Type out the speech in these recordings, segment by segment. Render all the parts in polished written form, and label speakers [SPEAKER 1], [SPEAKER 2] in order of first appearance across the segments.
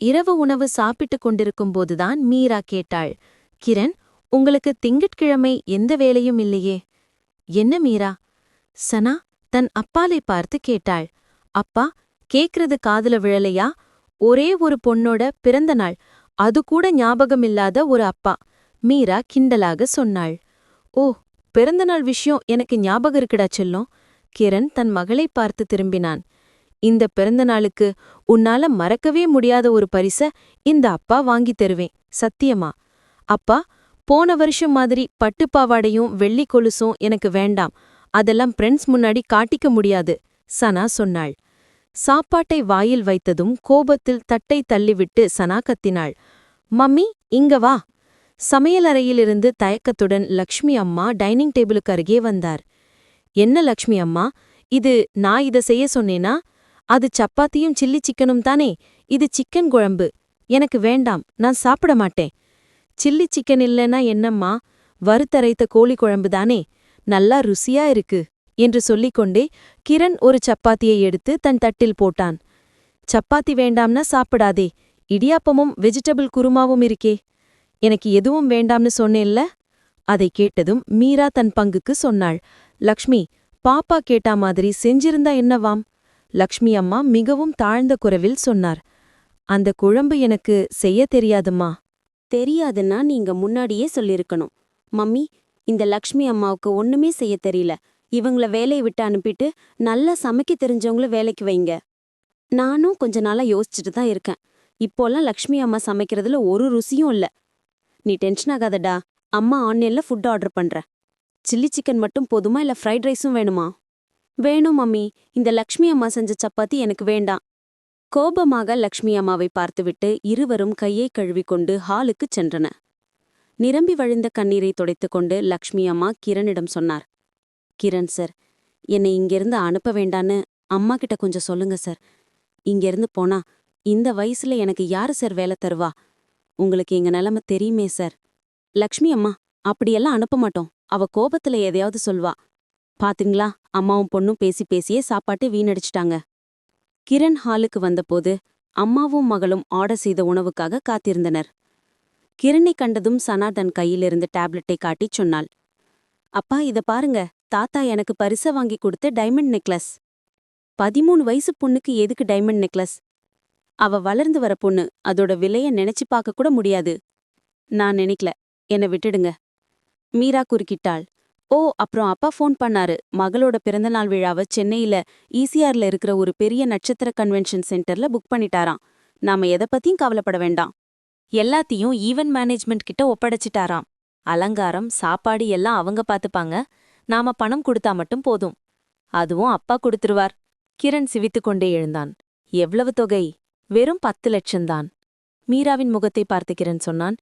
[SPEAKER 1] இரவு உணவு சாப்பிட்டுக் கொண்டிருக்கும்போதுதான் மீரா கேட்டாள். கிரண், உங்களுக்கு திங்கட்கிழமை எந்த வேலையும் இல்லையே? என்ன மீரா? சனா தன் அப்பாலை பார்த்து கேட்டாள். அப்பா, கேக்குறது காதுல விழலையா? ஒரே ஒரு பொண்ணோட பிறந்த நாள், அது கூட ஞாபகமில்லாத ஒரு அப்பா. மீரா கிண்டலாக சொன்னாள். ஓ, பிறந்தநாள் விஷயம் எனக்கு ஞாபகம் இருக்குடா செல்லம். கிரண் தன் மகளைப் பார்த்து திரும்பினான். இந்த பிறந்த நாளுக்கு உன்னால மறக்கவே முடியாத ஒரு பரிச இந்த அப்பா வாங்கித் தருவேன், சத்தியமா. அப்பா, போன வருஷம் மாதிரி பட்டுப்பாவாடையும் வெள்ளி கொலுசும் எனக்கு வேண்டாம். அதெல்லாம் ஃப்ரெண்ட்ஸ் முன்னாடி காட்டிக்க முடியாது, சனா சொன்னாள். சாப்பாட்டை வாயில் வைத்ததும் கோபத்தில் தட்டை தள்ளிவிட்டு சனா கத்தினாள். மம்மி, இங்க வா. சமையலறையிலிருந்து தயக்கத்துடன் லக்ஷ்மி அம்மா டைனிங் டேபிளுக்கு அருகே வந்தார். என்ன லக்ஷ்மி அம்மா, இது நான் இத செய்ய சொன்னேனா? அது சப்பாத்தியும் சில்லி சிக்கனும் தானே? இது சிக்கன் குழம்பு. எனக்கு வேண்டாம், நான் சாப்பிட மாட்டேன். சில்லி சிக்கன் இல்லைன்னா என்னம்மா? வறுத்தரைத்த கோழி குழம்பு தானே? நல்லா ருசியா இருக்கு என்று சொல்லிக்கொண்டே கிரண் ஒரு சப்பாத்தியை எடுத்து தன் தட்டில் போட்டான். சப்பாத்தி வேண்டாம்னா சாப்பிடாதே, இடியாப்பமும் வெஜிடபிள் குருமாவும் இருக்கே. எனக்கு எதுவும் வேண்டாம்னு சொன்னேன்ல? அதை கேட்டதும் மீரா தன் பங்குக்கு சொன்னாள். லக்ஷ்மி, பாப்பா கேட்டா மாதிரி செஞ்சிருந்தா என்னவாம்? லக்ஷ்மி அம்மா மிகவும் தாழ்ந்த குரவில் சொன்னார். அந்த குழம்பு எனக்கு செய்ய தெரியாதும்மா.
[SPEAKER 2] தெரியாதுன்னா நீங்க முன்னாடியே சொல்லிருக்கணும். மம்மி, இந்த லக்ஷ்மி அம்மாவுக்கு ஒண்ணுமே செய்ய தெரியல. இவங்கள வேலையை விட்டு அனுப்பிட்டு நல்லா சமைக்க தெரிஞ்சவங்கள வேலைக்கு வைங்க. நானும் கொஞ்ச நாளா யோசிச்சுட்டு தான் இருக்கேன். இப்போலாம் லக்ஷ்மி அம்மா சமைக்கிறதுல ஒரு ருசியும் இல்ல. நீ டென்ஷன் ஆகாதடா. அம்மா ஆன்லைன்ல ஃபுட் ஆர்டர் பண்றேன். சில்லி சிக்கன் மட்டும் போதுமா இல்ல ஃப்ரைட் ரைஸும் வேணுமா? வேணும் மம்மி. இந்த லக்ஷ்மி அம்மா செஞ்ச சப்பாத்தி எனக்கு வேண்டாம். கோபமாக லக்ஷ்மி அம்மாவை பார்த்துவிட்டு இருவரும் கையை கழுவிக்கொண்டு ஹாலுக்குச் சென்றன. நிரம்பி வழிந்த கண்ணீரை துடைத்துக்கொண்டு லக்ஷ்மி அம்மா கிரணிடம் சொன்னார். கிரண் சார், என்னை இங்கிருந்து அனுப்ப வேண்டான்னு அம்மா கிட்ட கொஞ்சம் சொல்லுங்க சார். இங்கிருந்து போனா இந்த வயசுல எனக்கு யாரு சார் வேலை தருவா? உங்களுக்கு எங்க நிலைமை தெரியுமே சார். லக்ஷ்மி அம்மா, அப்படியெல்லாம் அனுப்ப மாட்டோம். அவ கோபத்துல எதையாவது சொல்வா. பாத்தீங்களா, அம்மாவும் பொண்ணும் பேசி பேசியே சாப்பாட்டு வீணடிச்சிட்டாங்க. கிரண் ஹாலுக்கு வந்தபோது அம்மாவும் மகளும் ஆர்டர் செய்த உணவுக்காக காத்திருந்தனர். கிரனை கண்டதும் சனா தன் கையிலிருந்து டேப்லெட்டை காட்டிச் சொன்னாள். அப்பா, இத பாருங்க, தாத்தா எனக்கு பரிச வாங்கி கொடுத்த டைமண்ட் நெக்லஸ். 13 வயசு பொண்ணுக்கு எதுக்கு டைமண்ட் நெக்லஸ்? அவ வளர்ந்து வர பொண்ணு, அதோட விலைய நினைச்சு பார்க்க கூட முடியாது. நான் நினைக்கல, என்ன விட்டுடுங்க. மீரா குறுக்கிட்டாள். ஓ, அப்புறம் அப்பா ஃபோன் பண்ணாரு. மகளோட பிறந்தநாள் விழாவ சென்னையில ஈசிஆர்ல இருக்கிற ஒரு பெரிய நட்சத்திர கன்வென்ஷன் சென்டர்ல புக் பண்ணிட்டாராம். நாம எதை பத்தியும் கவலைப்பட வேண்டாம். எல்லாத்தையும் ஈவென்ட் மேனேஜ்மெண்ட் கிட்ட ஒப்படைச்சிட்டாராம். அலங்காரம், சாப்பாடு எல்லாம் அவங்க பாத்துப்பாங்க. நாம பணம் கொடுத்தா மட்டும் போதும். அதுவும் அப்பா கொடுத்துருவார். கிரண் சிவித்துக்கொண்டே எழுந்தான். எவ்வளவு தொகை? வெறும் 10 லட்சம்தான். மீராவின் முகத்தை பார்த்து கிரண் சொன்னான்.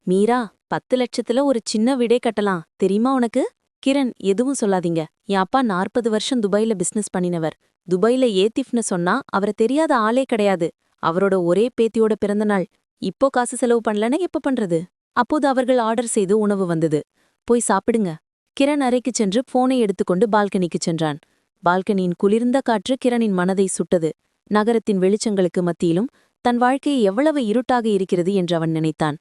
[SPEAKER 2] மீரா, 10 லட்சத்துல ஒரு சின்ன வீடே கட்டலாம், தெரியுமா உனக்கு? கிரண், எதுவும் சொல்லாதீங்க. என் அப்பா 40 வருஷம் துபாயில பிசினஸ் பண்ணினவர். துபாயில ஏத்திஃப்னு சொன்னா அவரை தெரியாத ஆளே கிடையாது. அவரோட ஒரே பேத்தியோட பிறந்தநாள். இப்போ காசு செலவு பண்ணலன்னா எப்ப பண்றது? அப்போது அவர்கள் ஆர்டர் செய்து உணவு வந்தது. போய் சாப்பிடுங்க. கிரண் அறைக்குச் சென்று போனை எடுத்துக்கொண்டு பால்கனிக்குச் சென்றான். பால்கனியின் குளிர்ந்த காற்று கிரணின் மனதை சுட்டது. நகரத்தின் வெளிச்சங்களுக்கு மத்தியிலும் தன் வாழ்க்கை எவ்வளவு இருட்டாக இருக்கிறது என்று அவன் நினைத்தான்.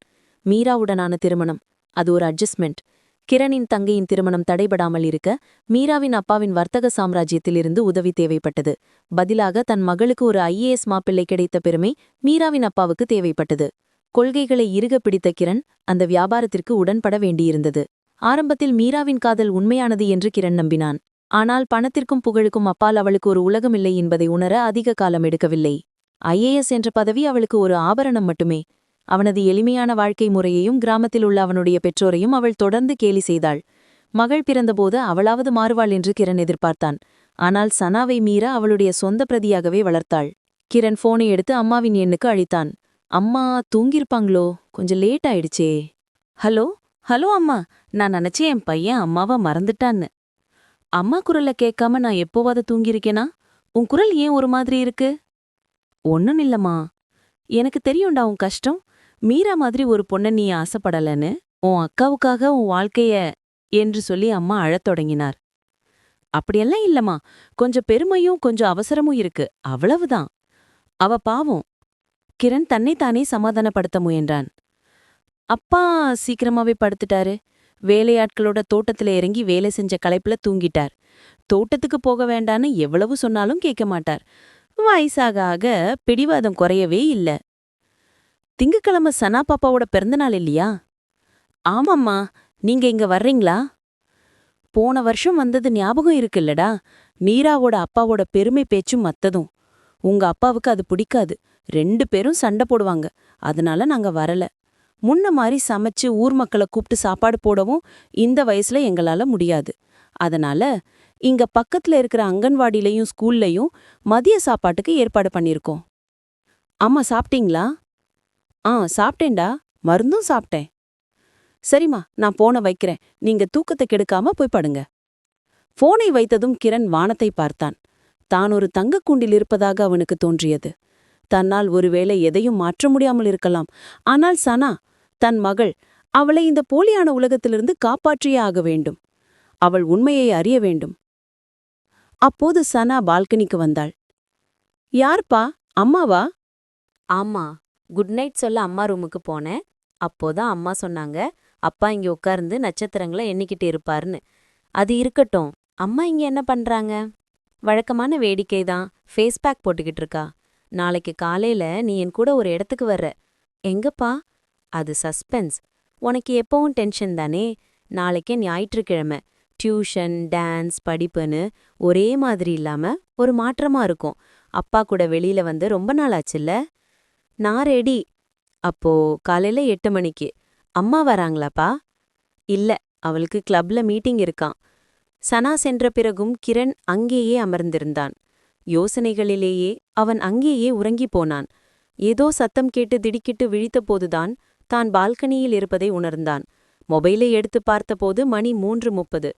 [SPEAKER 2] மீராவுடனான திருமணம், அது ஒரு அட்ஜஸ்ட்மெண்ட். கிரணின் தங்கையின் திருமணம் தடைபடாமல் இருக்க மீராவின் அப்பாவின் வர்த்தக சாம்ராஜ்யத்திலிருந்து உதவி தேவைப்பட்டது. பதிலாக தன் மகளுக்கு ஒரு IAS மாப்பிள்ளை கிடைத்த பெருமை மீராவின் அப்பாவுக்கு தேவைப்பட்டது. கொள்கைகளை இறுக பிடித்த கிரண் அந்த வியாபாரத்திற்கு உடன்பட வேண்டியிருந்தது. ஆரம்பத்தில் மீராவின் காதல் உண்மையானது என்று கிரண் நம்பினான். ஆனால் பணத்திற்கும் புகழுக்கும் அப்பால் அவளுக்கு ஒரு உலகமில்லை என்பதை உணர அதிக காலம் எடுக்கவில்லை. IAS என்ற பதவி அவளுக்கு ஒரு ஆபரணம் மட்டுமே. அவனது எளிமையான வாழ்க்கை முறையையும் கிராமத்தில் உள்ள அவனுடைய பெற்றோரையும் அவள் தொடர்ந்து கேலி செய்தாள். மகள் பிறந்தபோது அவளாவது மாறுவாள் என்று கிரண் எதிர்பார்த்தான். ஆனால் சனாவை மீரா அவளுடைய சொந்த பிரதியாகவே வளர்த்தாள். கிரண் போனை எடுத்து அம்மாவின் எண்ணுக்கு அழித்தான். அம்மா தூங்கிருப்பாங்களோ, கொஞ்சம் லேட் ஆயிடுச்சே. ஹலோ ஹலோ அம்மா, நான் நினைச்சேன் என் பையன் அம்மாவை மறந்துட்டான்னு. அம்மா குரல்ல கேட்காம நான் எப்போவாத தூங்கியிருக்கேனா? உன் குரல் ஏன் ஒரு மாதிரி இருக்கு? ஒன்னும் இல்லம்மா, எனக்கு தெரியும்டா உன் கஷ்டம். மீரா மாதிரி ஒரு பொண்ண நீ ஆசைப்படலன்னு, உன் அக்காவுக்காக உன் வாழ்க்கைய என்று சொல்லி அம்மா அழத் தொடங்கினார். அப்படியெல்லாம் இல்லம்மா, கொஞ்சம் பெருமையும் கொஞ்சம் அவசரமும் இருக்கு, அவ்வளவுதான். அவ பாவம். கிரண் தன்னைத்தானே சமாதானப்படுத்த முயன்றான். அப்பா சீக்கிரமாவே படுத்துட்டாரு. வேலையாட்களோட தோட்டத்துல இறங்கி வேலை செஞ்ச களைப்புல தூங்கிட்டார். தோட்டத்துக்கு போக வேண்டான்னு எவ்வளவு சொன்னாலும் கேட்க மாட்டார். வயசாக ஆக பிடிவாதம் குறையவே இல்ல. திங்கக்கிழமை சனா பாப்பாவோட பிறந்தநாள் இல்லையா? ஆமாம்மா, நீங்க இங்க வர்றீங்களா? போன வருஷம் வந்தது ஞாபகம் இருக்குல்லடா. மீராவோட அப்பாவோட பெருமை பேச்சும் மத்ததும். உங்க அப்பாவுக்கு அது பிடிக்காது. 2 பேரும் சண்டை போடுவாங்க. அதனால நாங்க வரல. முன்ன மாதிரி சமைச்சு ஊர் மக்களை கூப்பிட்டு சாப்பாடு போடவும் இந்த வயசுல எங்களால முடியாது. அதனால இங்க பக்கத்துல இருக்கிற அங்கன்வாடிலையும் ஸ்கூல்லையும் மதிய சாப்பாட்டுக்கு ஏற்பாடு பண்ணிருக்கோம். அம்மா சாப்பிட்டீங்களா? சாப்பிட்டேன்டா. மருந்தும் சாப்பிட்டேன். சரிம்மா, நான் போனை வைக்கிறேன். நீங்க தூக்கத்தை கெடுக்காம போய் படுங்க. போனை வைத்ததும் கிரண் வானத்தை பார்த்தான். தான் ஒரு தங்கக் கூண்டில் இருப்பதாக அவனுக்கு தோன்றியது. தன்னால் ஒருவேளை எதையும் மாற்ற முடியாமல் இருக்கலாம். ஆனால் சனா, தன் மகள், அவளை இந்த போலியான உலகத்திலிருந்து காப்பாற்றியே ஆக வேண்டும். அவள் உண்மையை அறிய வேண்டும். அப்போது சனா பால்கனிக்கு வந்தாள். யார்ப்பா? அம்மாவா?
[SPEAKER 1] ஆமா, குட் நைட் சொல்ல அம்மா ரூமுக்கு போனேன். அப்போதான் அம்மா சொன்னாங்க, அப்பா இங்க உட்கார்ந்து நட்சத்திரங்களை எண்ணிக்கிட்டு இருப்பாருன்னு. அது இருக்கட்டும், அம்மா இங்க என்ன பண்றாங்க? வழக்கமான வேடிக்கை தான். ஃபேஸ் பேக் போட்டுக்கிட்டு இருக்கா. நாளைக்கு காலையில நீ என் கூட ஒரு இடத்துக்கு வர்ற. எங்கப்பா? அது சஸ்பென்ஸ். உனக்கு எப்பவும் டென்ஷன் தானே? நாளைக்கே ஞாயிற்றுக்கிழமை. டியூஷன், டான்ஸ், படிப்புன்னு ஒரே மாதிரி இல்லாம ஒரு மாற்றமா இருக்கும். அப்பா கூட வெளியில வந்து ரொம்ப நாள் ஆச்சுல்ல? நான் ரெடி. அப்போ காலையில 8 மணிக்கு. அம்மா வராங்களாப்பா? இல்ல, அவளுக்கு கிளப்ல மீட்டிங் இருக்கான். சனா சென்ற பிறகும் கிரண் அங்கேயே அமர்ந்திருந்தான். யோசனைகளிலேயே அவன் அங்கேயே உறங்கிப் போனான். ஏதோ சத்தம் கேட்டு திடுக்கிட்டு விழித்தபோதுதான் தான் பால்கனியில் இருப்பதை உணர்ந்தான். மொபைலை எடுத்து பார்த்தபோது மணி 3:30.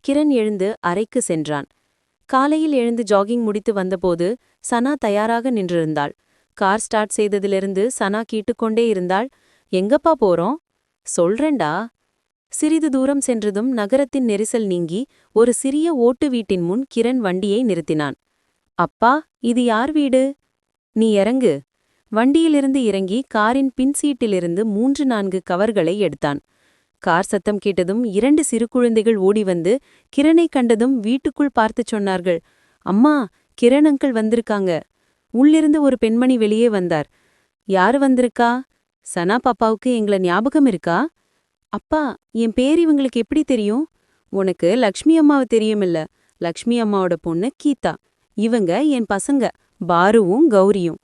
[SPEAKER 1] கிரண் எழுந்து அறைக்கு சென்றான். காலையில் எழுந்து ஜாகிங் முடித்து வந்தபோது சனா தயாராக நின்றிருந்தாள். கார் ஸ்டார்ட் செய்ததிலிருந்து சனா கேட்டுக்கொண்டே இருந்தாள். எங்கப்பா போறோம்? சொல்றேன்டா. சிறிது தூரம் சென்றதும் நகரத்தின் நெரிசல் நீங்கி ஒரு சிறிய ஓட்டு வீட்டின் முன் கிரண் வண்டியை நிறுத்தினான். அப்பா, இது யார் வீடு? நீ இறங்கு. வண்டியிலிருந்து இறங்கி காரின் பின்சீட்டிலிருந்து 3-4 கவர்களை எடுத்தான். கார் சத்தம் கேட்டதும் 2 சிறு குழந்தைகள் ஓடி வந்து கிரணை கண்டதும் வீட்டுக்குள் பார்த்துச் சொன்னார்கள். அம்மா, கிரண் அங்கிள் வந்திருக்காங்க. உள்ளிருந்து ஒரு பெண்மணி வெளியே வந்தார். யாரு வந்திருக்கா? சனா பாப்பாவுக்கு எங்களை ஞாபகம் இருக்கா? அப்பா, என் பேர் இவங்களுக்கு எப்படி தெரியும்? உனக்கு லக்ஷ்மி அம்மாவை தெரியுமில்ல? லக்ஷ்மி அம்மாவோட பொண்ணு கீதா. இவங்க என் பசங்க, பாருவும் கௌரியும்.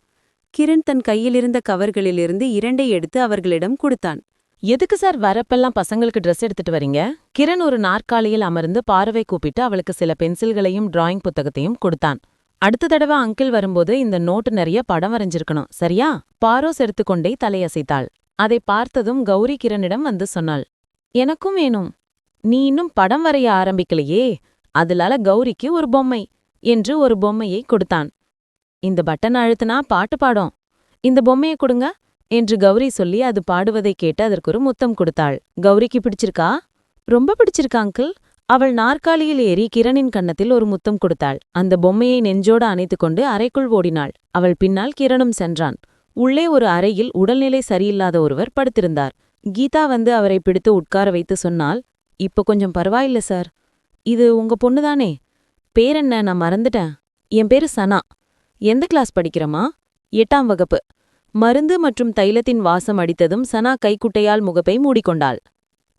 [SPEAKER 1] கிரண் தன் கையிலிருந்த கவர்களிலிருந்து 2 எடுத்து அவர்களிடம் கொடுத்தான்.
[SPEAKER 3] எதுக்கு சார் வரப்பெல்லாம் பசங்களுக்கு ட்ரெஸ் எடுத்துட்டு வரீங்க? கிரண் ஒரு நாற்காலியில் அமர்ந்து பார்வை கூப்பிட்டு அவளுக்கு சில பென்சில்களையும் டிராயிங் புத்தகத்தையும் கொடுத்தான். அடுத்த தடவை அங்கிள் வரும்போது இந்த நோட்டு நிறைய படம் வரைஞ்சிருக்கணும், சரியா? பாரோஸ் எடுத்துக்கொண்டே தலையசைத்தாள். அதை பார்த்ததும் கௌரி கிரணிடம் வந்து சொன்னாள். எனக்கும் வேணும். நீ இன்னும் படம் வரைய ஆரம்பிக்கலையே. அதனால கௌரிக்கு ஒரு பொம்மை என்று ஒரு பொம்மையை கொடுத்தான். இந்த பட்டன் அழுத்தினா பாட்டு பாடும். இந்த பொம்மையை கொடுங்க என்று கௌரி சொல்லி அது பாடுவதை கேட்டு அதற்கு ஒரு முத்தம் கொடுத்தாள். கௌரிக்கு பிடிச்சிருக்கா? ரொம்ப பிடிச்சிருக்கா அங்கிள். அவள் நாற்காலியில் ஏறி கிரணின் கன்னத்தில் ஒரு முத்தம் கொடுத்தாள். அந்த பொம்மையை நெஞ்சோடு அணைத்துக்கொண்டு அறைக்குள் ஓடினாள். அவள் பின்னால் கிரணும் சென்றான். உள்ளே ஒரு அறையில் உடல்நிலை சரியில்லாத ஒருவர் படுத்திருந்தார். கீதா வந்து அவரை பிடித்து உட்கார வைத்து சொன்னால், இப்ப கொஞ்சம் பரவாயில்ல சார். இது உங்க பொண்ணுதானே? பேரென்ன? நான் மறந்துட்டேன். என் பேரு சனா. எந்த கிளாஸ் படிக்கிறமா? 8ஆம் வகுப்பு. மருந்து மற்றும் தைலத்தின் வாசம் அடித்ததும் சனா கைக்குட்டையால் முகப்பை மூடிக்கொண்டாள்.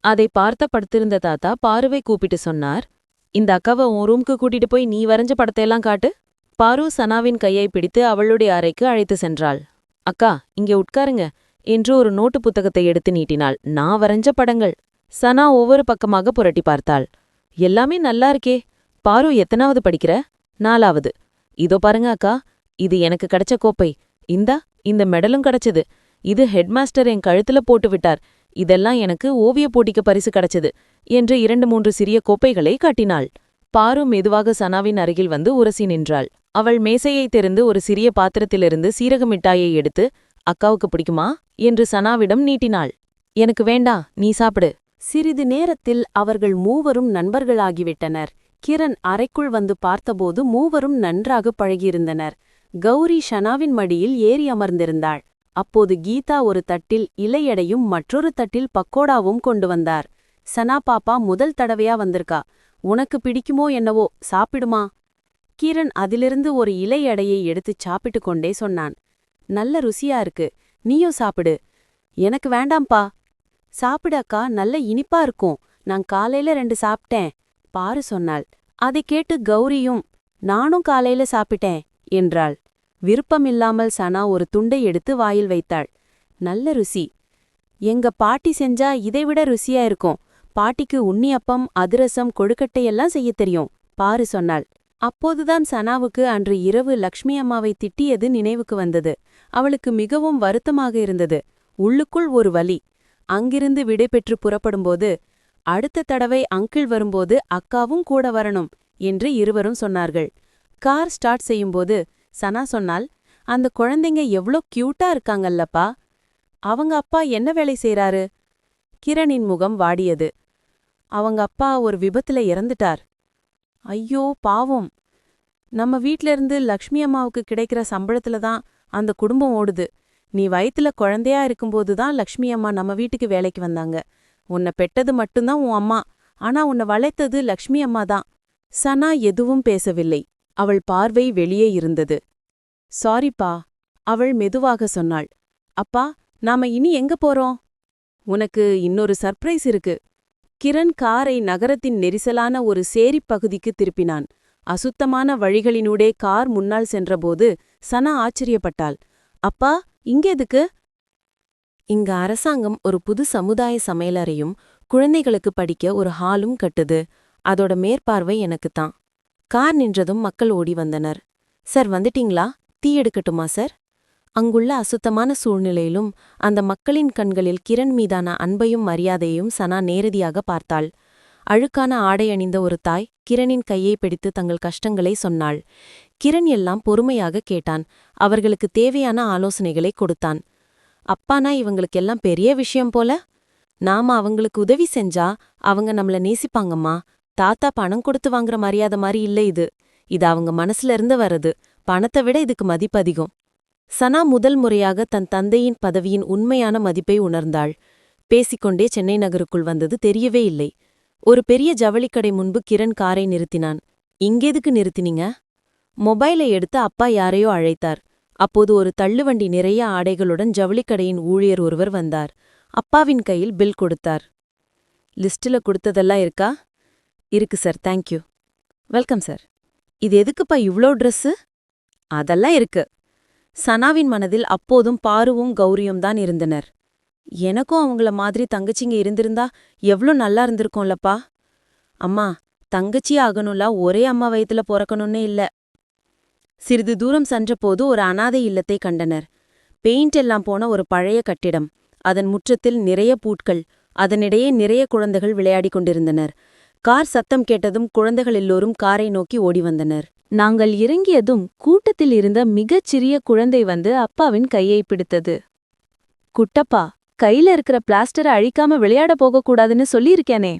[SPEAKER 3] அதை பார்த்த படுத்திருந்த தாத்தா பாருவை கூப்பிட்டு சொன்னார், இந்த அக்காவை உன் ரூம்க்கு கூட்டிட்டு போய் நீ வரைஞ்ச படத்தையெல்லாம் காட்டு. பாரு சனாவின் கையை பிடித்து அவளுடைய அறைக்கு அழைத்து சென்றாள். அக்கா, இங்கே உட்காருங்க என்று ஒரு நோட்டு புத்தகத்தை எடுத்து நீட்டினாள். நான் வரைஞ்ச படங்கள். சனா ஒவ்வொரு பக்கமாக புரட்டி பார்த்தாள். எல்லாமே நல்லா இருக்கே. பாரு எத்தனாவது படிக்கிற? 4ஆவது. இதோ பாருங்க அக்கா, இது எனக்கு கிடைச்ச கோப்பை. இந்த மெடலும் கிடைச்சது. இது ஹெட்மாஸ்டர் என் கழுத்துல போட்டு விட்டார். இதெல்லாம் எனக்கு ஓவிய போட்டிக்கு பரிசு கிடைச்சது என்று 2-3 சிறிய கோப்பைகளை காட்டினாள். பாரு மெதுவாக சனாவின் அருகில் வந்து உரசி நின்றாள். அவள் மேசையை திறந்து ஒரு சிறிய பாத்திரத்திலிருந்து சீரக மிட்டாயை எடுத்து, அக்காவுக்கு பிடிக்குமா என்று சனாவிடம் நீட்டினாள். எனக்கு வேண்டா, நீ சாப்பிடு.
[SPEAKER 2] சிறிது நேரத்தில் அவர்கள் மூவரும் நண்பர்களாகிவிட்டனர். கிரண் அறைக்குள் வந்து பார்த்தபோது மூவரும் நன்றாக பழகியிருந்தனர். கௌரி ஷனாவின் மடியில் ஏறி அமர்ந்திருந்தாள். அப்போது கீதா ஒரு தட்டில் இலையடையும் மற்றொரு தட்டில் பக்கோடாவும் கொண்டு வந்தார். சனா பாப்பா முதல் தடவையா வந்திருக்கா. உனக்கு பிடிக்குமோ என்னவோ, சாப்பிடுமா? கிரண் அதிலிருந்து ஒரு இலையடையை எடுத்துச் சாப்பிட்டு கொண்டே சொன்னான். நல்ல ருசியா இருக்கு, நீயும் சாப்பிடு. எனக்கு வேண்டாம்பா. சாப்பிடு அக்கா, நல்ல இனிப்பா இருக்கும். நான் காலையில 2 சாப்பிட்டேன், பாரு சொன்னாள். அதைக் கேட்டு கௌரியும் நானும் காலையில சாப்பிட்டேன் என்றாள். விருப்பமில்லாமல் சனா ஒரு துண்டை எடுத்து வாயில் வைத்தாள். நல்ல ருசி. எங்க பாட்டி செஞ்சா இதைவிட ருசியா இருக்கும். பாட்டிக்கு உண்ணியப்பம், அதிரசம், கொழுக்கட்டையெல்லாம் செய்யத் தெரியும், பாரு சொன்னாள். அப்போதுதான் சனாவுக்கு அன்று இரவு லக்ஷ்மி அம்மாவை திட்டியது நினைவுக்கு வந்தது. அவளுக்கு மிகவும் வருத்தமாக இருந்தது. உள்ளுக்குள் ஒரு வலி. அங்கிருந்து விடைபெற்று புறப்படும்போது, அடுத்த தடவை அங்கிள் வரும்போது அக்காவும் கூட வரணும் என்று இருவரும் சொன்னார்கள். கார் ஸ்டார்ட் செய்யும்போது சனா சொன்னாள், அந்த குழந்தைங்க எவ்ளோ கியூட்டா இருக்காங்கல்லப்பா. அவங்க அப்பா என்ன வேலை செய்றாரு? கிரணின் முகம் வாடியது. அவங்க அப்பா ஒரு விபத்துல இறந்துட்டார். ஐயோ பாவம். நம்ம வீட்ல இருந்து லக்ஷ்மி அம்மாவுக்கு கிடைக்கிற சம்பளத்துல தான் அந்த குடும்பம் ஓடுது. நீ வயித்துல குழந்தையா இருக்கும்போது தான் லக்ஷ்மி அம்மா நம்ம வீட்டுக்கு வேலைக்கு வந்தாங்க. உன்னை பெட்டது மட்டும்தான் உன் அம்மா, ஆனா உன்னை வளைத்தது லக்ஷ்மி அம்மா தான். சனா எதுவும் பேசவில்லை. அவள் பார்வை வெளியே இருந்தது. சாரிப்பா, அவள் மெதுவாக சொன்னாள். அப்பா, நாம இனி எங்க போறோம்? உனக்கு இன்னொரு சர்ப்ரைஸ் இருக்கு. கிரண் காரை நகரத்தின் நெரிசலான ஒரு சேரிப் பகுதிக்கு திருப்பினான். அசுத்தமான வழிகளினூடே கார் முன்னால் சென்றபோது சனா ஆச்சரியப்பட்டாள். அப்பா, இங்க எதுக்கு? இங்க அரசாங்கம் ஒரு புது சமுதாய சமையலறையும் குழந்தைகளுக்கு படிக்க ஒரு ஹாலும் கட்டுது. அதோட மேற்பார்வை எனக்குத்தான். கார் நின்றதும் மக்கள் ஓடி வந்தனர். சார் வந்துட்டீங்களா? டீ எடுக்கட்டுமா சார்? அங்குள்ள அசுத்தமான சூழ்நிலையிலும் அந்த மக்களின் கண்களில் கிரண் மீதான அன்பையும் மரியாதையையும் சனா நேரடியாக பார்த்தாள். அழுக்கான ஆடை அணிந்த ஒரு தாய் கிரணின் கையை பிடித்து தங்கள் கஷ்டங்களை சொன்னாள். கிரண் எல்லாம் பொறுமையாக கேட்டான். அவர்களுக்கு தேவையான ஆலோசனைகளை கொடுத்தான். அப்பானா இவங்களுக்கெல்லாம் பெரிய விஷயம் போல. நாம அவங்களுக்கு உதவி செஞ்சா அவங்க நம்மள நேசிப்பாங்கம்மா. தாத்தா பணம் கொடுத்து வாங்குற மரியாதை மாதிரி இல்ல இது. இது அவங்க மனசுல இருந்து வர்றது. பணத்தை விட இதுக்கு மதிப்பு அதிகம். சனா முதல் முறையாக தன் தந்தையின் பதவியின் உண்மையான மதிப்பை உணர்ந்தாள். பேசிக்கொண்டே சென்னை நகருக்குள் வந்தது தெரியவே இல்லை. ஒரு பெரிய ஜவுளிக்கடை முன்பு கிரண் காரை நிறுத்தினான். இங்கெதுக்கு நிறுத்தினீங்க? மொபைலை எடுத்து அப்பா யாரையோ அழைத்தார். அப்போது ஒரு தள்ளுவண்டி நிறைய ஆடைகளுடன் ஜவுளிக்கடையின் ஊழியர் ஒருவர் வந்தார். அப்பாவின் கையில் பில் கொடுத்தார். லிஸ்டில கொடுத்ததெல்லாம் இருக்கா? இருக்கு சார், தேங்க்யூ. Welcome sir. இது எதுக்குப்பா இவ்ளோ ட்ரெஸ்ஸு? அதெல்லாம் இருக்கு. சனாவின் மனதில் அப்போதும் பாருவும் கௌரியும் தான் இருந்தனர். எனக்கும் அவங்கள மாதிரி தங்கச்சிங்க இருந்திருந்தா எவ்ளோ நல்லா இருந்திருக்கும்லப்பா. அம்மா, தங்கச்சி ஆகணும்ல ஒரே அம்மா வயித்துல பொறக்கணும்னு இல்ல. சிறிது தூரம் சென்றபோது ஒரு அனாதை இல்லத்தை கண்டனர். பெயிண்ட் எல்லாம் போன ஒரு பழைய கட்டிடம். அதன் முற்றத்தில் நிறைய பூட்கள். அதனிடையே நிறைய குழந்தைகள் விளையாடிக் கொண்டிருந்தனர். கார் சத்தம் கேட்டதும் குழந்தைகள் எல்லோரும் காரை நோக்கி ஓடி வந்தனர்.
[SPEAKER 1] நாங்கள் இறங்கியதும் கூட்டத்தில் இருந்த மிகச் சிறிய குழந்தை வந்து அப்பாவின் கையை பிடித்தது. குட்டப்பா, கையில இருக்கிற பிளாஸ்டரை அழிக்காம விளையாட போகக்கூடாதுன்னு சொல்லியிருக்கேனே.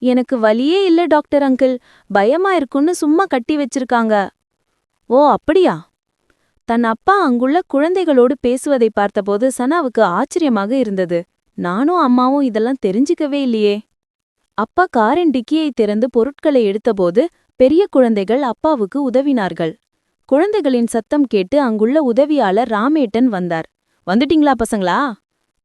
[SPEAKER 1] எனக்கு வலியே இல்ல டாக்டர் அங்கிள், பயமா இருக்குன்னு சும்மா கட்டி வச்சிருக்காங்க. ஓ அப்படியா? தன் அப்பா அங்குள்ள குழந்தைகளோடு பேசுவதை பார்த்தபோது சனாவுக்கு ஆச்சரியமாக இருந்தது. நானும் அம்மாவும் இதெல்லாம் தெரிஞ்சுக்கவே இல்லையே. அப்பா காரின் டிக்கியை திறந்து பொருட்களை எடுத்தபோது பெரிய குழந்தைகள் அப்பாவுக்கு உதவினார்கள். குழந்தைகளின் சத்தம் கேட்டு அங்குள்ள உதவியாளர் ராமேட்டன் வந்தார். வந்துட்டீங்களா பசங்களா?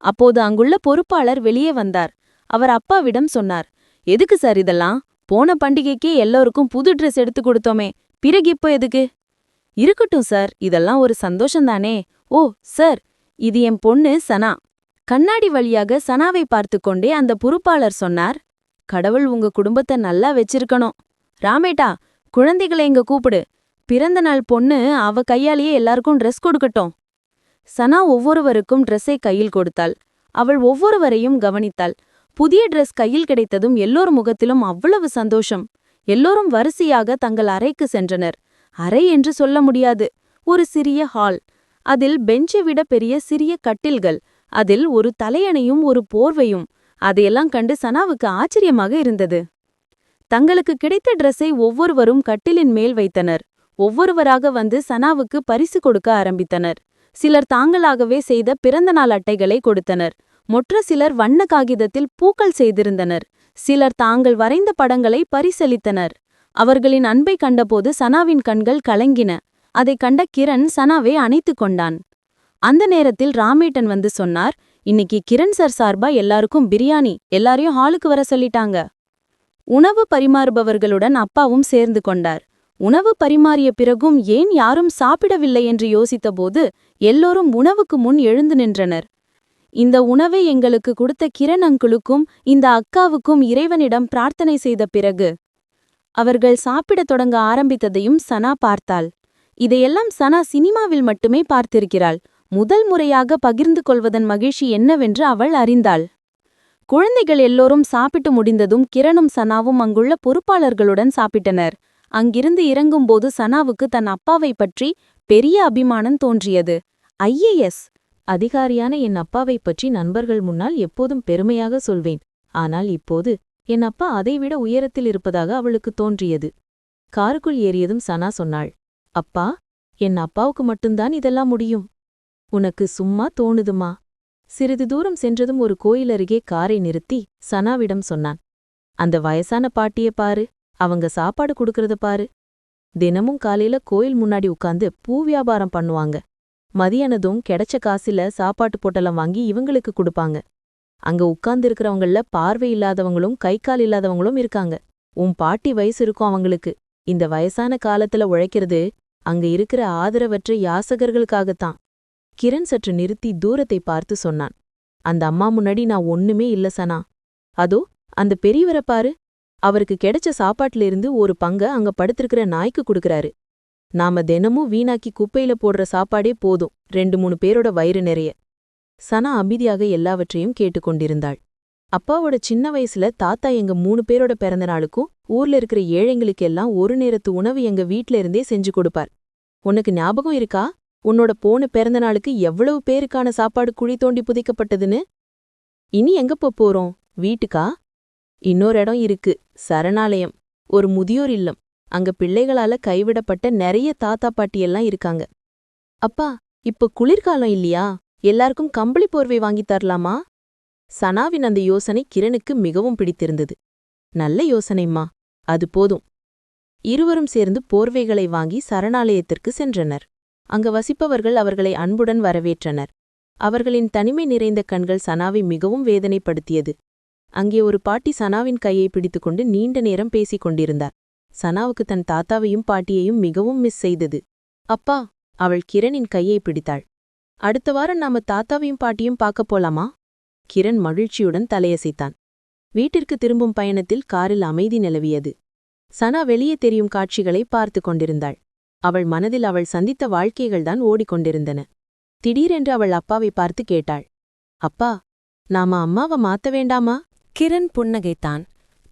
[SPEAKER 1] அப்போது அங்குள்ள பொறுப்பாளர் வெளியே வந்தார். அவர் அப்பாவிடம் சொன்னார். எதுக்கு சார் இதெல்லாம்? போன பண்டிகைக்கே எல்லோருக்கும் புது ட்ரெஸ் எடுத்து கொடுத்தோமே, பிறகு இப்போ எதுக்கு? இருக்கட்டும் சார், இதெல்லாம் ஒரு சந்தோஷந்தானே. ஓ சார், இது என் பொண்ணு சனா. கண்ணாடி வழியாக சனாவை பார்த்து கொண்டே அந்த பொறுப்பாளர் சொன்னார். கடவுள் உங்க குடும்பத்தை நல்லா வச்சிருக்கணும். ராமேட்டா, குழந்தைகளை இங்க கூப்பிடு. பிறந்த நாள் பொண்ணு அவ கையாலேயே எல்லாருக்கும் ட்ரெஸ் கொடுக்கட்டும். சனா ஒவ்வொருவருக்கும் ட்ரெஸ்ஸை கையில் கொடுத்தாள். அவள் ஒவ்வொருவரையும் கவனித்தாள். புதிய ட்ரெஸ் கையில் கிடைத்ததும் எல்லோர் முகத்திலும் அவ்வளவு சந்தோஷம். எல்லோரும் வரிசையாக தங்கள் அறைக்கு சென்றனர். அறை என்று சொல்ல முடியாது, ஒரு சிறிய ஹால். அதில் பெஞ்சை விட பெரிய சிறிய கட்டில்கள். அதில் ஒரு தலையணையும் ஒரு போர்வையும். அதையெல்லாம் கண்டு சனாவுக்கு ஆச்சரியமாக இருந்தது. தங்களுக்கு கிடைத்த ட்ரெஸ்ஸை ஒவ்வொருவரும் கட்டிலின் மேல் வைத்தனர். ஒவ்வொருவராக வந்து சனாவுக்கு பரிசு கொடுக்க ஆரம்பித்தனர்.
[SPEAKER 2] சிலர் தாங்களாகவே செய்த பிறந்தநாள் அட்டைகளை கொடுத்தனர். மொற்ற சிலர் வண்ண காகிதத்தில் பூக்கள் செய்திருந்தனர். சிலர் தாங்கள் வரைந்த படங்களை பரிசளித்தனர். அவர்களின் அன்பை கண்டபோது சனாவின் கண்கள் கலங்கின. அதைக் கண்ட கிரண் சனாவை அணைத்துக் கொண்டான். அந்த நேரத்தில் ராமேட்டன் வந்து சொன்னார், இன்னைக்கு கிரண் சார் சார்பா எல்லாருக்கும் பிரியாணி, எல்லாரையும் ஹாலுக்கு வர சொல்லிட்டாங்க. உணவு பரிமாறுபவர்களுடன் அப்பாவும் சேர்ந்து கொண்டார். உணவு பரிமாறிய பிறகும் ஏன் யாரும் சாப்பிடவில்லை என்று யோசித்தபோது எல்லோரும் உணவுக்கு முன் எழுந்து நின்றனர். இந்த உணவை எங்களுக்கு கொடுத்த கிரண் அங்குளுக்கும் இந்த அக்காவுக்கும் இறைவனிடம் பிரார்த்தனை செய்த பிறகு அவர்கள் சாப்பிடத் தொடங்க ஆரம்பித்ததையும் சனா பார்த்தாள். இதையெல்லாம் சனா சினிமாவில் மட்டுமே பார்த்திருக்கிறாள். முதல் முறையாக பகிர்ந்து கொள்வதன் மகிழ்ச்சி என்னவென்று அவள் அறிந்தாள். குழந்தைகள் எல்லோரும் சாப்பிட்டு முடிந்ததும் கிரணும் சனாவும் அங்குள்ள பொறுப்பாளர்களுடன் சாப்பிட்டனர். அங்கிருந்து இறங்கும்போது சனாவுக்கு தன் அப்பாவை பற்றி பெரிய அபிமானம் தோன்றியது. ஐஏஎஸ்
[SPEAKER 3] அதிகாரியான என் அப்பாவை பற்றி நண்பர்கள் முன்னால் எப்போதும் பெருமையாக சொல்வேன். ஆனால் இப்போது என் அப்பா அதைவிட உயரத்தில் இருப்பதாக அவளுக்கு தோன்றியது. காருக்குள் ஏறியதும் சனா சொன்னாள், அப்பா, என் அப்பாவுக்கு மட்டும்தான் இதெல்லாம் முடியும். உனக்கு சும்மா தோணுதுமா? சிறிது தூரம் சென்றதும் ஒரு கோயில் அருகே காரை நிறுத்தி சனாவிடம் சொன்னான், அந்த வயசான பாட்டிய பாரு, அவங்க சாப்பாடு குடுக்கறத பாரு. தினமும் காலையில கோயில் முன்னாடி உட்கார்ந்து பூ வியாபாரம் பண்ணுவாங்க. மதியானதும் கிடைச்ச காசுல சாப்பாட்டு பொட்டலம் வாங்கி இவங்களுக்கு கொடுப்பாங்க. அங்க உட்கார்ந்திருக்கிறவங்கள பார்வை இல்லாதவங்களும் கை கால் இல்லாதவங்களும் இருக்காங்க. உன் பாட்டி வயசு இருக்கும் அவங்களுக்கு. இந்த வயசான காலத்துல உழைக்கிறது அங்க இருக்கிற ஆதரவற்ற யாசகர்களுக்காகத்தான். கிரண் சற்று நிறுத்தி தூரத்தை பார்த்து சொன்னான், அந்த அம்மா முன்னாடி நான் ஒண்ணுமே இல்ல சனா. அதோ அந்த பெரியவரை பாரு, அவருக்கு கிடைச்ச சாப்பாட்டுல இருந்து ஒரு பங்க அங்க படுத்திருக்கிற நாய்க்கு குடுக்கறாரு. நாம தினமும் வீணாக்கி குப்பையில போடுற சாப்பாடே போதும் 2-3 பேரோட வயிறு நிறைய. சனா அமைதியாக எல்லாவற்றையும் கேட்டுக்கொண்டிருந்தாள். அப்பாவோட சின்ன வயசுல தாத்தா எங்க 3 பேரோட பிறந்த நாளுக்கும் ஊர்ல இருக்கிற ஏழைங்களுக்கெல்லாம் ஒரு நேரத்து உணவு எங்க வீட்ல இருந்தே செஞ்சு கொடுப்பார். உனக்கு ஞாபகம் இருக்கா, உன்னோட போன பிறந்த நாளுக்கு எவ்வளவு பேருக்கான சாப்பாடு குழி தோண்டி புதைக்கப்பட்டதுன்னு? இனி எங்க போறோம்? வீட்டுக்கா? இன்னொரு இடம் இருக்கு, சரணாலயம், ஒரு முதியோர் இல்லம். அங்க பிள்ளைகளால கைவிடப்பட்ட நிறைய தாத்தா பாட்டியெல்லாம் இருக்காங்க. அப்பா, இப்ப குளிர்காலம் இல்லையா, எல்லாருக்கும் கம்பளி போர்வை வாங்கித் தரலாமா? சனாவின் அந்த யோசனை கிரணுக்கு மிகவும் பிடித்திருந்தது. நல்ல யோசனைம்மா, அது போதும். இருவரும் சேர்ந்து போர்வைகளை வாங்கி சரணாலயத்திற்கு சென்றனர். அங்க வசிப்பவர்கள் அவர்களை அன்புடன் வரவேற்றனர். அவர்களின் தனிமை நிறைந்த கண்கள் சனாவை மிகவும் வேதனைப்படுத்தியது. அங்கே ஒரு பாட்டி சனாவின் கையை பிடித்துக்கொண்டு நீண்ட நேரம் பேசிக் கொண்டிருந்தார். சனாவுக்கு தன் தாத்தாவையும் பாட்டியையும் மிகவும் மிஸ் செய்தது. அப்பா, அவள் கிரணின் கையை பிடித்தாள். அடுத்த வாரம் நாம தாத்தாவையும் பாட்டியும் பார்க்கப் போலாமா? கிரண் மகிழ்ச்சியுடன் தலையசைத்தான். வீட்டிற்கு திரும்பும் பயணத்தில் காரில் அமைதி நிலவியது. சனா வெளியே தெரியும் காட்சிகளை பார்த்து கொண்டிருந்தாள். அவள் மனதில் அவள் சந்தித்த வாழ்க்கைகள்தான் ஓடிக்கொண்டிருந்தன. திடீரென்று அவள் அப்பாவை பார்த்து கேட்டாள், அப்பா, நாம அம்மாவை மாத்த வேண்டாமா?
[SPEAKER 1] கிரண் புன்னகைத்தான்.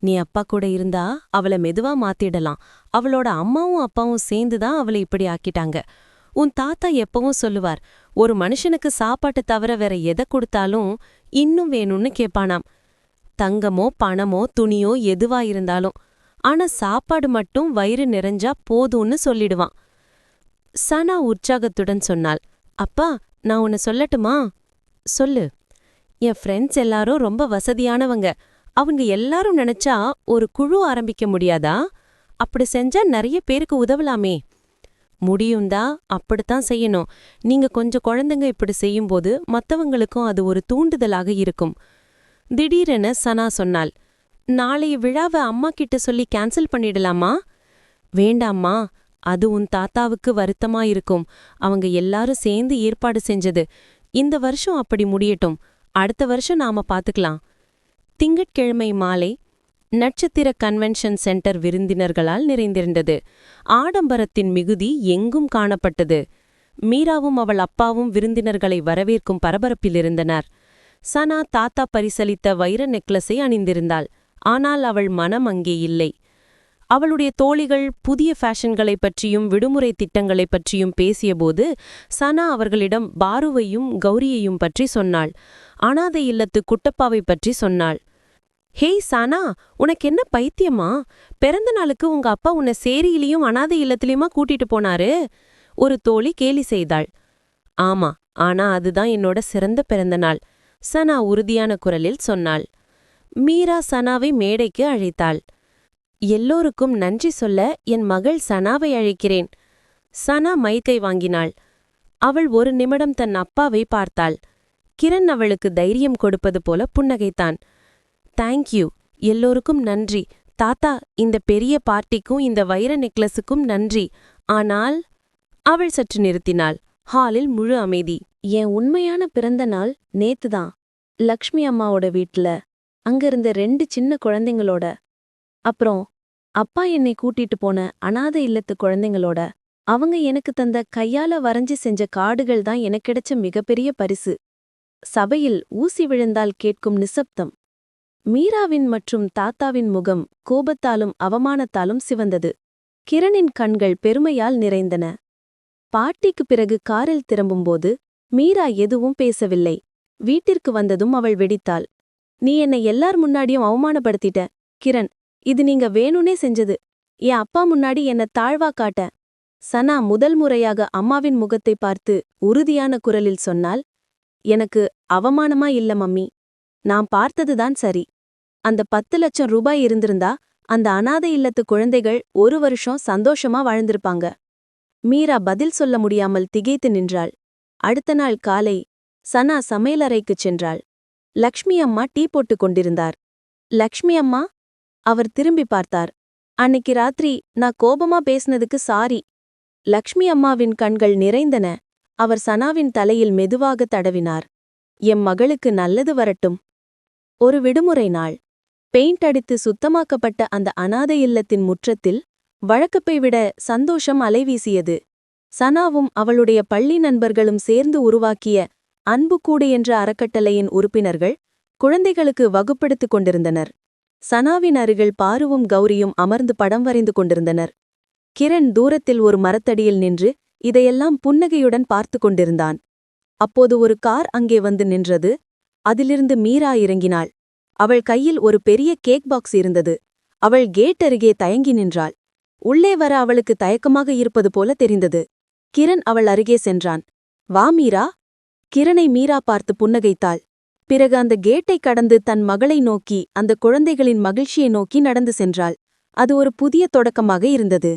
[SPEAKER 1] நீ அப்பா கூட இருந்தா அவளை மெதுவா மாத்திடலாம். அவளோட அம்மாவும் அப்பாவும் சேர்ந்துதான் அவளை இப்படி ஆக்கிட்டாங்க. உன் தாத்தா எப்பவும் சொல்லுவார், ஒரு மனுஷனுக்கு சாப்பாட்டு தவிர வேற எதை கொடுத்தாலும் இன்னும் வேணும்னு கேட்பானாம். தங்கமோ பணமோ துணியோ எதுவா இருந்தாலும். ஆனா சாப்பாடு மட்டும் வயிறு நிறைஞ்சா போதும்னு சொல்லிடுவான். சனா உற்சாகத்துடன் சொன்னாள், அப்பா, நான் உன்னை சொல்லட்டுமா? சொல்லு. என் ஃப்ரெண்ட்ஸ் எல்லாரும் ரொம்ப வசதியானவங்க. அவங்க எல்லாரும் நினைச்சா ஒரு குழு ஆரம்பிக்க முடியாதா? அப்படி செஞ்சா நிறைய பேருக்கு உதவலாமே. முடியும்தா, அப்படித்தான் செய்யணும். நீங்க கொஞ்சம் குழந்தைங்க இப்படி செய்யும்போது மத்தவங்களுக்கும் அது ஒரு தூண்டுதலாக இருக்கும். திடீரென சனா சொன்னாள், நாளைய விழாவை அம்மா கிட்ட சொல்லி கேன்சல் பண்ணிடலாமா? வேண்டாம்மா, அது உன் தாத்தாவுக்கு வருத்தமா இருக்கும். அவங்க எல்லாரும் சேர்ந்து ஏற்பாடு செஞ்சது. இந்த வருஷம் அப்படி முடியட்டும். அடுத்த வருஷம் நாம பாத்துக்கலாம். திங்கட்கிழமை மாலை நட்சத்திர கன்வென்ஷன் சென்டர் விருந்தினர்களால் நிறைந்திருந்தது. ஆடம்பரத்தின் மிகுதி எங்கும் காணப்பட்டது. மீராவும் அவள் அப்பாவும் விருந்தினர்களை வரவேற்கும் பரபரப்பிலிருந்தனர். சனா தாத்தா பரிசளித்த வைர நெக்லஸை அணிந்திருந்தாள். ஆனால் அவள் மனம் அங்கே இல்லை. அவளுடைய தோழிகள் புதிய ஃபேஷன்களைப் பற்றியும் விடுமுறை திட்டங்களைப் பற்றியும் பேசியபோது சனா அவர்களிடம் பாருவையும் கௌரியையும் பற்றி சொன்னாள். அனாதை இல்லத்து குட்டப்பாவை பற்றி சொன்னாள். ஹேய் சானா, உனக்கு என்ன பைத்தியமா? பிறந்த நாளுக்கு உங்க அப்பா உன்னை சேரியிலையும் அனாதை இல்லத்திலையுமா கூட்டிட்டு போனாரு? ஒரு தோழி கேலி செய்தாள்.
[SPEAKER 2] ஆமா, ஆனா அதுதான் என்னோட சிறந்த பிறந்த நாள், சனா உறுதியான குரலில் சொன்னாள். மீரா சனாவை மேடைக்கு அழைத்தாள். எல்லோருக்கும் நன்றி சொல்ல என் மகள் சனாவை அழைக்கிறேன். சனா மைக்கை வாங்கினாள். அவள் ஒரு நிமிடம் தன் அப்பாவை பார்த்தாள். கிரண் அவளுக்கு தைரியம் கொடுப்பது போல புன்னகைத்தான். தேங்க்யூ, எல்லோருக்கும் நன்றி. தாத்தா, இந்த பெரிய பார்ட்டிக்கும் இந்த வைர நெக்லஸுக்கும் நன்றி. ஆனால் அவள் சற்று நிறுத்தினாள். ஹாலில் முழு அமைதி.
[SPEAKER 1] என் உண்மையான பிறந்த நாள் நேத்துதான். லக்ஷ்மி அம்மாவோட வீட்ல. அங்க இருந்த 2 சின்ன குழந்தைங்களோட. அப்புறம் அப்பா என்னை கூட்டிட்டு போன அனாதை இல்லத்து குழந்தைங்களோட. அவங்க எனக்கு தந்த கையால வரைஞ்சு செஞ்ச கார்டுகள் தான் எனக்கு கிடைச்ச மிகப்பெரிய பரிசு. சபையில் ஊசி விழுந்தால் கேட்கும் நிசப்தம். மீராவின் மற்றும் தாத்தாவின் முகம் கோபத்தாலும் அவமானத்தாலும் சிவந்தது. கிரணின் கண்கள் பெருமையால் நிறைந்தன. பார்ட்டிக்குப் பிறகு காரில் திரும்பும்போது மீரா எதுவும் பேசவில்லை. வீட்டிற்கு வந்ததும் அவள் வெடித்தாள். நீ என்னை எல்லார் முன்னாடியும் அவமானப்படுத்திட்ட கிரண். இது நீங்க வேணும்னே செஞ்சது. என் அப்பா முன்னாடி என்ன தாழ்வா காட்ட. சனா முதல் முறையாக அம்மாவின் முகத்தை பார்த்து உறுதியான குரலில் சொன்னாள். எனக்கு அவமானமா இல்ல மம்மி. நான் பார்த்ததுதான் சரி. அந்த 10 லட்சம் ரூபாய் இருந்திருந்தா அந்த அனாதை இல்லத்து குழந்தைகள் 1 வருஷம் சந்தோஷமா வாழ்ந்திருப்பாங்க. மீரா பதில் சொல்ல முடியாமல் திகைத்து நின்றாள். அடுத்த நாள் காலை சனா சமையலறைக்குச் சென்றாள். லக்ஷ்மி அம்மா டீ போட்டுக் கொண்டிருந்தார். லக்ஷ்மி அம்மா? அவர் திரும்பி பார்த்தார். அன்னைக்கு ராத்திரி நான் கோபமா பேசினதுக்கு சாரி. லக்ஷ்மி அம்மாவின் கண்கள் நிறைந்தன. அவர் சனாவின் தலையில் மெதுவாக தடவினார். எம் மகளுக்கு நல்லது வரட்டும். ஒரு விடுமுறை நாள். பெயிண்ட் அடித்து சுத்தமாக்கப்பட்ட அந்த அனாதை இல்லத்தின் முற்றத்தில் வழக்கப்பை விட சந்தோஷம் அலைவீசியது. சனாவும் அவளுடைய பள்ளி நண்பர்களும் சேர்ந்து உருவாக்கிய அன்புக்கூடு என்ற அறக்கட்டளையின் உறுப்பினர்கள் குழந்தைகளுக்கு வகுப்பெடுத்துக் கொண்டிருந்தனர். சனாவின் அருகில் பாருவும் கௌரியும் அமர்ந்து படம் வரைந்து கொண்டிருந்தனர். கிரண் தூரத்தில் ஒரு மரத்தடியில் நின்று இதையெல்லாம் புன்னகையுடன் பார்த்து கொண்டிருந்தான். அப்போது ஒரு கார் அங்கே வந்து நின்றது. அதிலிருந்து மீரா இறங்கினாள். அவள் கையில் ஒரு பெரிய கேக் பாக்ஸ் இருந்தது. அவள் கேட் அருகே தயங்கி நின்றாள். உள்ளே வர அவளுக்கு தயக்கமாக இருப்பது போல தெரிந்தது. கிரண் அவள் அருகே சென்றான். வா மீரா. கிரனை மீரா பார்த்து புன்னகைத்தாள். பிறகு அந்த கேட்டை கடந்து தன் மகளை நோக்கி அந்த குழந்தைகளின் மகிழ்ச்சியை நோக்கி நடந்து சென்றாள். அது ஒரு புதிய தொடக்கமாக இருந்தது.